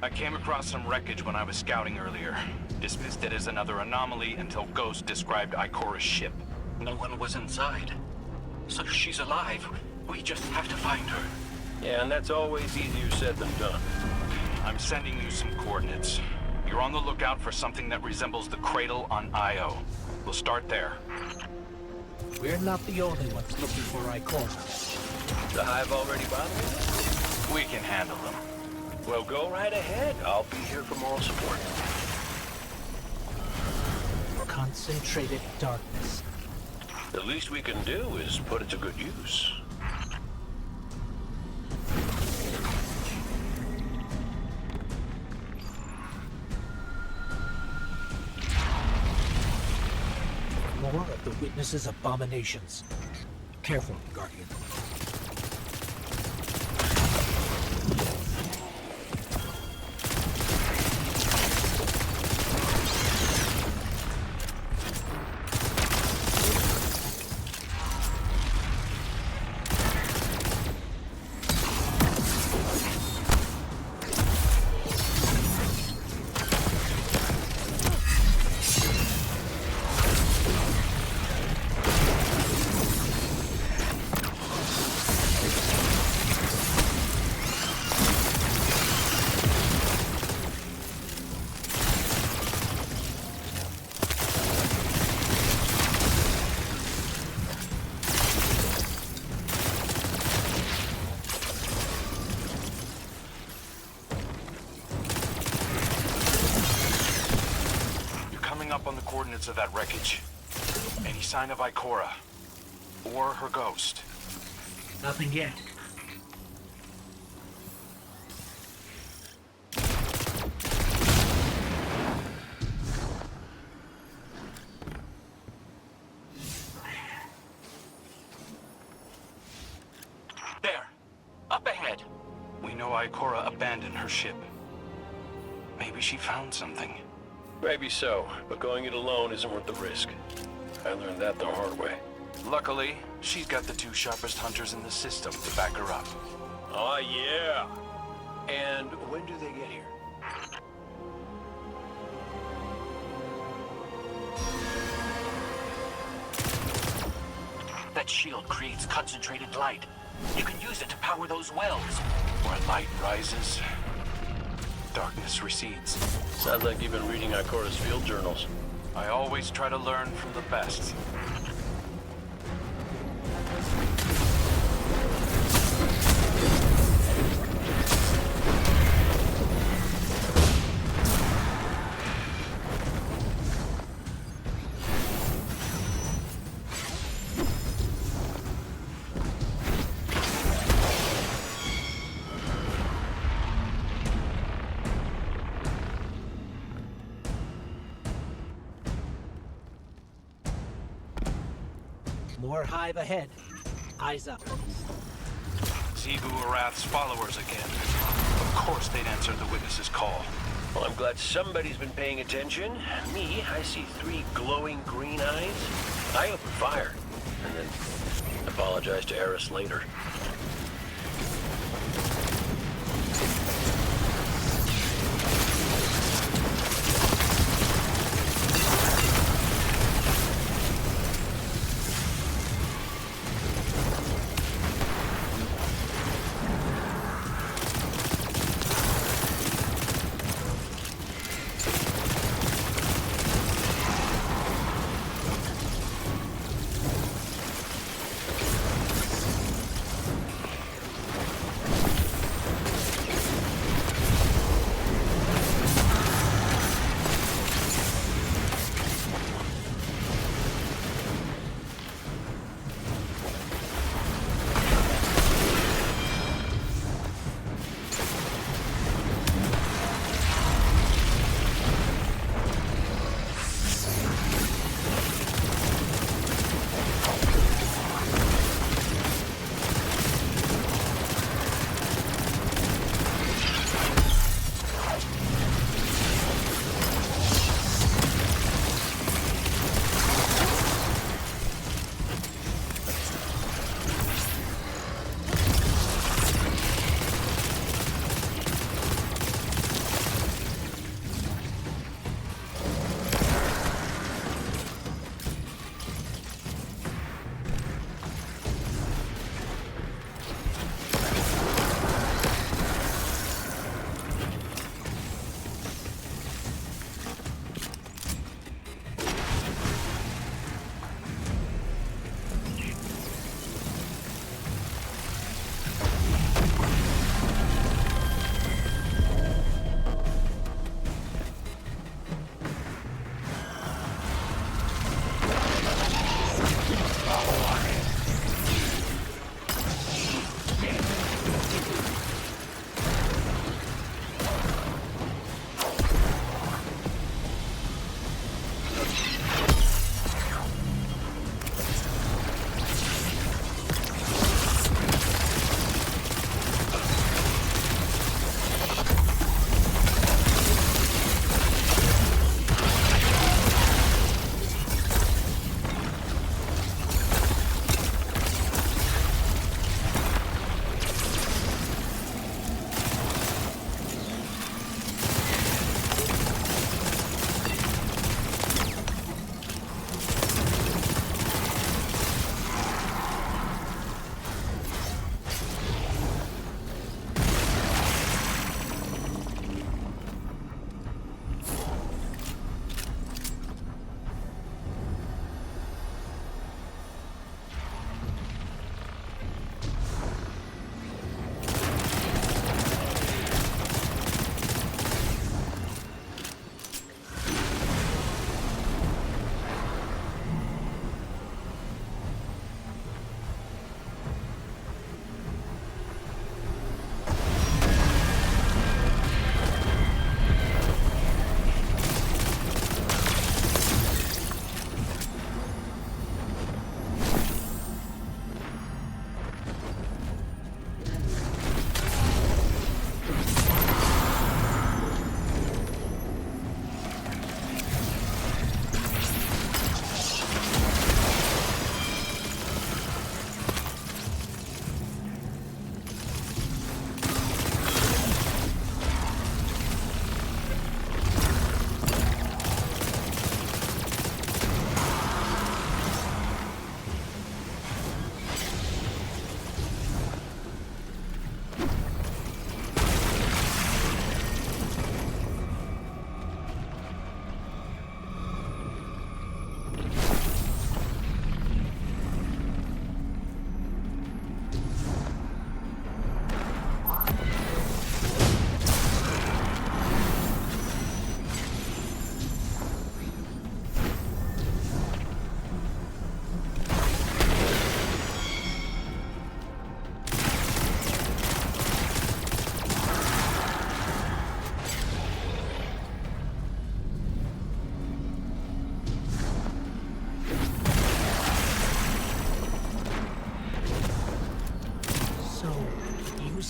I came across some wreckage when I was scouting earlier. Dismissed it as another anomaly until Ghost described Ikora's ship. No one was inside. So she's alive. We just have to find her. Yeah, and that's always easier said than done. I'm sending you some coordinates. You're on the lookout for something that resembles the cradle on Io. We'll start there. We're not the only ones looking for Ikora. The hive already bothering us? We can handle them. Well, go right ahead. I'll be here for moral support. Concentrated darkness. The least we can do is put it to good use. More of the witness's abominations. Careful, Guardian. Up on the coordinates of that wreckage. Any sign of Ikora? Or her ghost? Nothing yet. There. Up ahead. We know Ikora abandoned her ship. Maybe she found something. Maybe so, but going it alone isn't worth the risk. I learned that the hard way. Luckily, she's got the two sharpest hunters in the system to back her up. Oh, yeah. And when do they get here? That shield creates concentrated light. You can use it to power those wells. Where light rises, darkness recedes. Sounds like you've been reading Ikora's field journals. I always try to learn from the best. More hive ahead. Eyes up. Zebu Arath's followers again. Of course they'd answer the witness's call. Well, I'm glad somebody's been paying attention. Me, I see 3 glowing green eyes. I open fire, and then apologize to Eris later.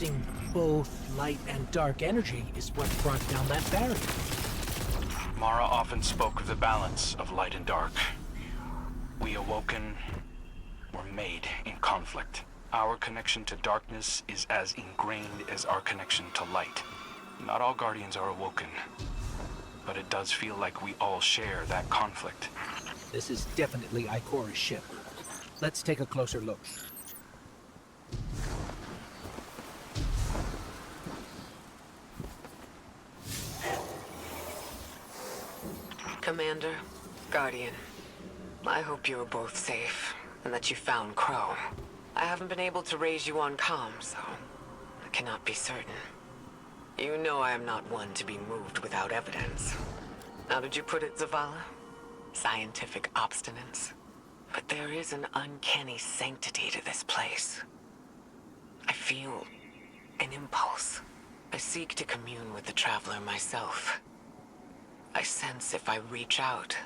Harnessing both light and dark energy is what brought down that barrier. Mara often spoke of the balance of light and dark. We awoken were made in conflict. Our connection to darkness is as ingrained as our connection to light. Not all Guardians are awoken, but it does feel like we all share that conflict. This is definitely Ikora's ship. Let's take a closer look. Commander, Guardian, I hope you are both safe, and that you found Crow. I haven't been able to raise you on comms, so I cannot be certain. You know I am not one to be moved without evidence. How did you put it, Zavala? Scientific obstinance. But there is an uncanny sanctity to this place. I feel an impulse. I seek to commune with the Traveler myself. I sense if I reach out,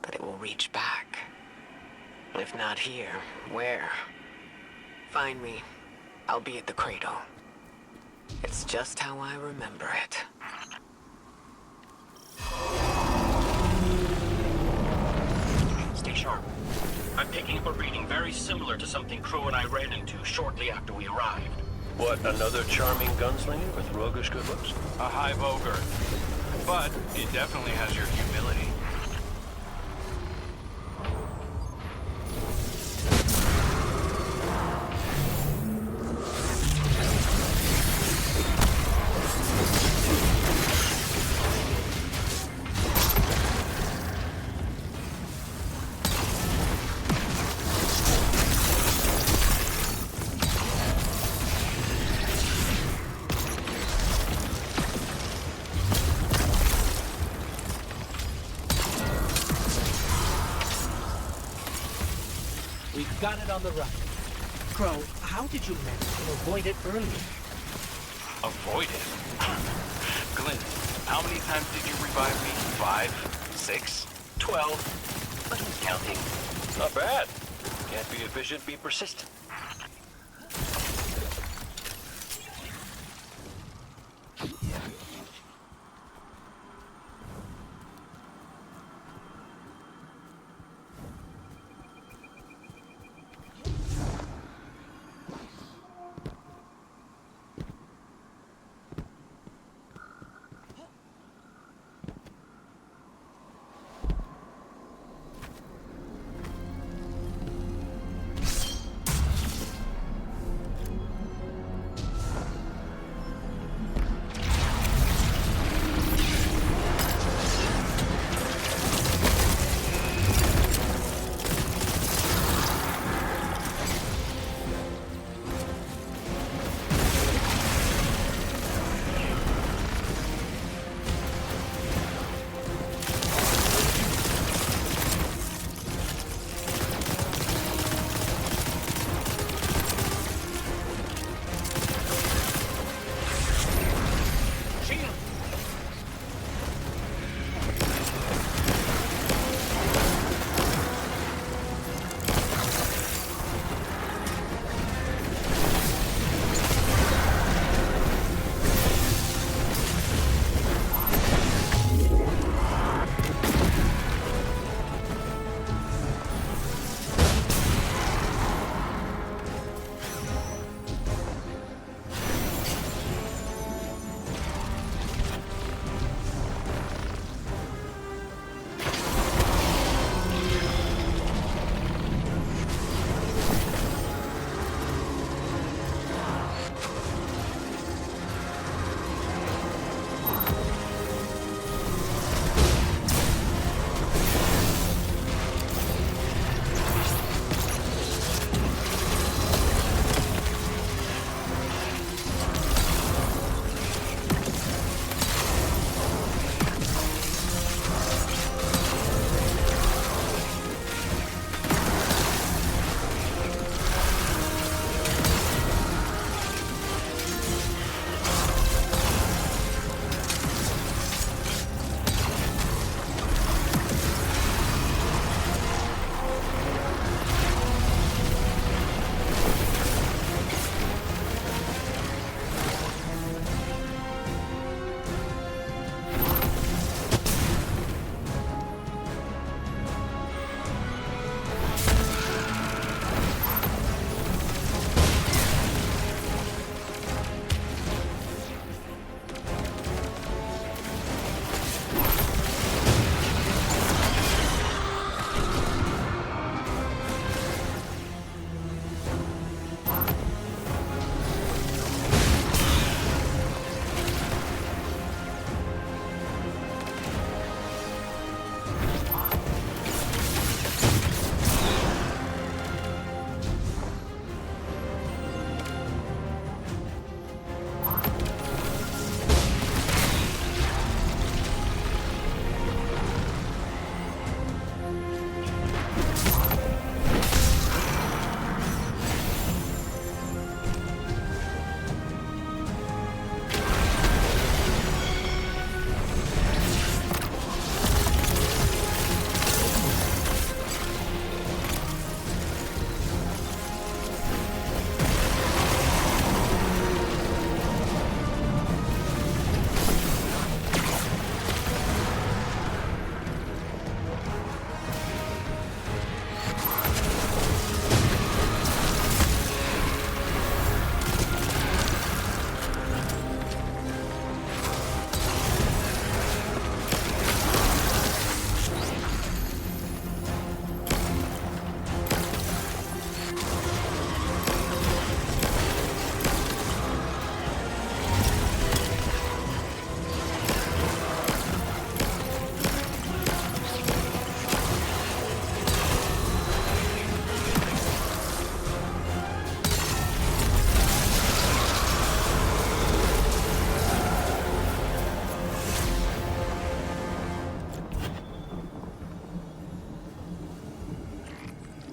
that it will reach back. If not here, where? Find me. I'll be at the cradle. It's just how I remember it. Stay sharp. I'm picking up a reading very similar to something Crow and I ran into shortly after we arrived. What, another charming gunslinger with roguish good looks? A hive ogre. But it definitely has your humility. We've got it on the run. Crow, how did you manage to avoid it earlier? Avoid it? Glenn, how many times did you revive me? 5? 6? 12. But who's counting? Not bad. Can't be efficient, be persistent.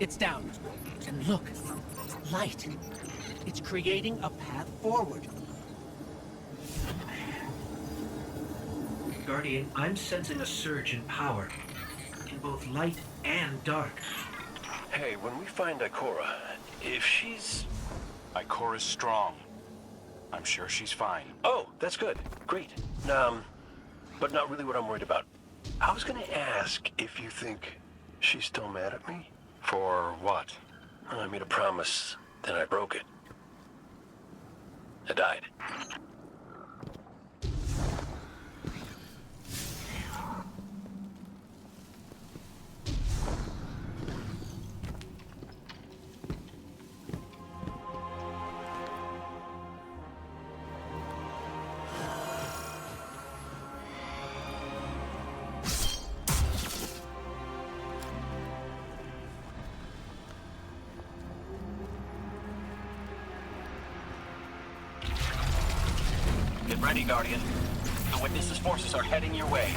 It's down. And look, light. It's creating a path forward. Guardian, I'm sensing a surge in power. In both light and dark. Hey, when we find Ikora, if she's... Ikora's strong. I'm sure she's fine. Oh, that's good. Great. But not really what I'm worried about. I was gonna ask if you think she's still mad at me? For what? I made a promise, then I broke it. I died. Get ready, Guardian. The Witness's forces are heading your way.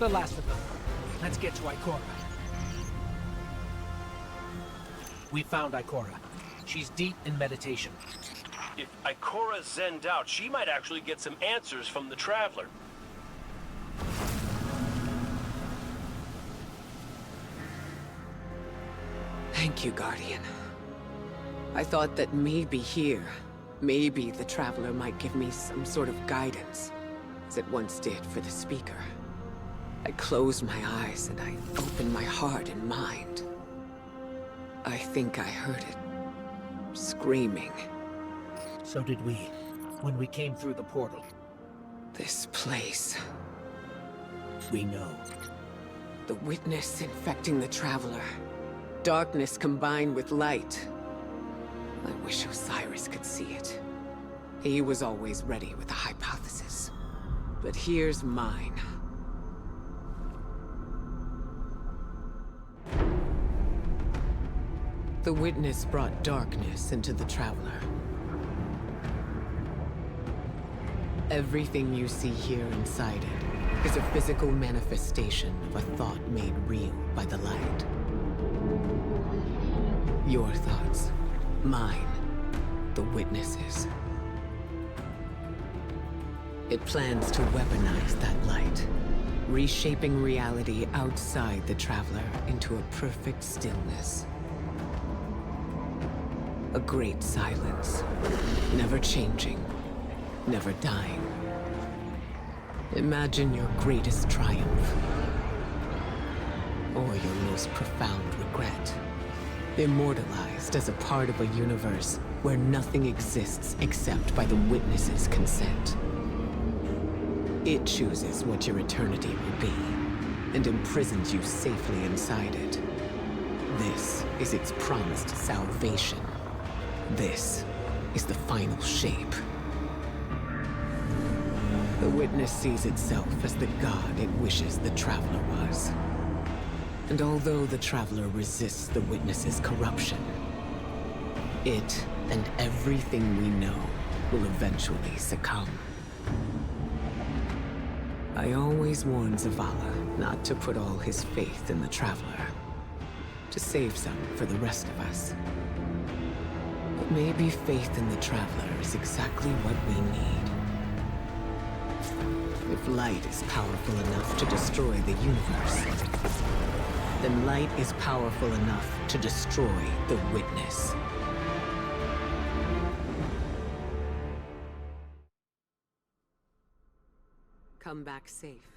the last of them. Let's get to Ikora. We found Ikora. She's deep in meditation. If Ikora's zenned out, she might actually get some answers from the Traveler. Thank you, Guardian. I thought that maybe here, maybe the Traveler might give me some sort of guidance, as it once did for the Speaker. I closed my eyes and I opened my heart and mind. I think I heard it screaming. So did we, when we came through the portal. This place. We know. The witness infecting the Traveler. Darkness combined with light. I wish Osiris could see it. He was always ready with a hypothesis. But here's mine. The witness brought darkness into the Traveler. Everything you see here inside it is a physical manifestation of a thought made real by the light. Your thoughts, mine, the witness's. It plans to weaponize that light, reshaping reality outside the Traveler into a perfect stillness. A great silence, never changing, never dying. Imagine your greatest triumph, or your most profound regret. Immortalized as a part of a universe where nothing exists except by the witness's consent. It chooses what your eternity will be, and imprisons you safely inside it. This is its promised salvation. This is the final shape. The witness sees itself as the god it wishes the Traveler was. And although the Traveler resists the witness's corruption, it and everything we know will eventually succumb. I always warn Zavala not to put all his faith in the Traveler, to save some for the rest of us. But maybe faith in the Traveler is exactly what we need. If light is powerful enough to destroy the universe, then light is powerful enough to destroy the witness. Come back safe.